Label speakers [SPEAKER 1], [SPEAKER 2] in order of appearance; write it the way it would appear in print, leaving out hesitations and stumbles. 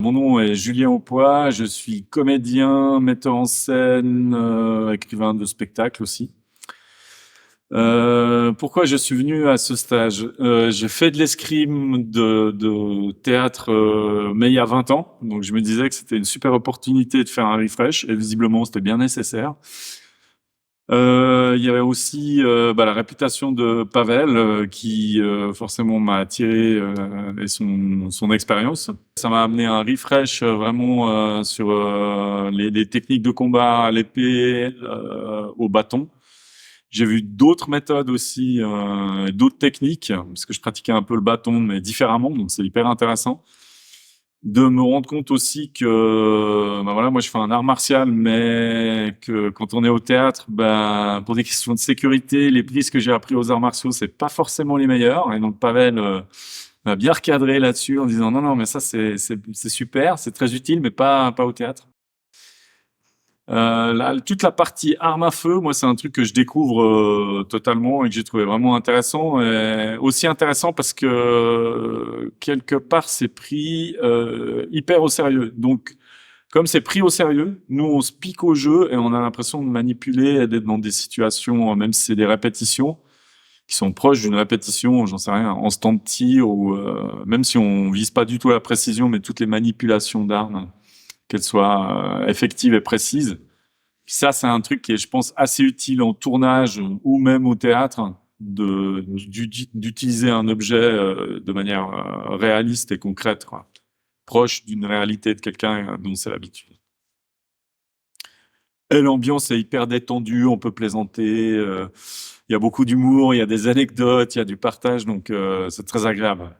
[SPEAKER 1] Mon nom est Julien Aupois, je suis comédien, metteur en scène, écrivain de spectacles aussi. Pourquoi je suis venu à ce stage? J'ai fait de l'escrime de théâtre, mais il y a 20 ans, donc je me disais que c'était une super opportunité de faire un refresh, et visiblement c'était bien nécessaire. Il y avait aussi la réputation de Pavel qui forcément m'a attiré et son expérience. Ça m'a amené un refresh vraiment sur les techniques de combat à l'épée, au bâton. J'ai vu d'autres méthodes aussi, d'autres techniques, parce que je pratiquais un peu le bâton, mais différemment, donc c'est hyper intéressant. De me rendre compte aussi que, voilà, moi je fais un art martial, mais que quand on est au théâtre, pour des questions de sécurité, les prises que j'ai appris aux arts martiaux, c'est pas forcément les meilleures. Et donc Pavel m'a bien recadré là-dessus en disant non, non, mais ça c'est super, c'est très utile, mais pas au théâtre. Toute la partie armes à feu, moi, c'est un truc que je découvre totalement et que j'ai trouvé vraiment intéressant. Et aussi intéressant parce que quelque part, c'est pris hyper au sérieux. Donc, comme c'est pris au sérieux, nous, on se pique au jeu et on a l'impression de manipuler et d'être dans des situations, même si c'est des répétitions, qui sont proches d'une répétition, j'en sais rien, en stand tir ou même si on vise pas du tout la précision, mais toutes les manipulations d'armes, qu'elles soient effectives et précises. Ça, c'est un truc qui est, je pense, assez utile en tournage ou même au théâtre, d'utiliser un objet de manière réaliste et concrète, quoi, proche d'une réalité de quelqu'un dont c'est l'habitude. Et l'ambiance est hyper détendue, on peut plaisanter, il y a beaucoup d'humour, il y a des anecdotes, il y a du partage, donc c'est très agréable.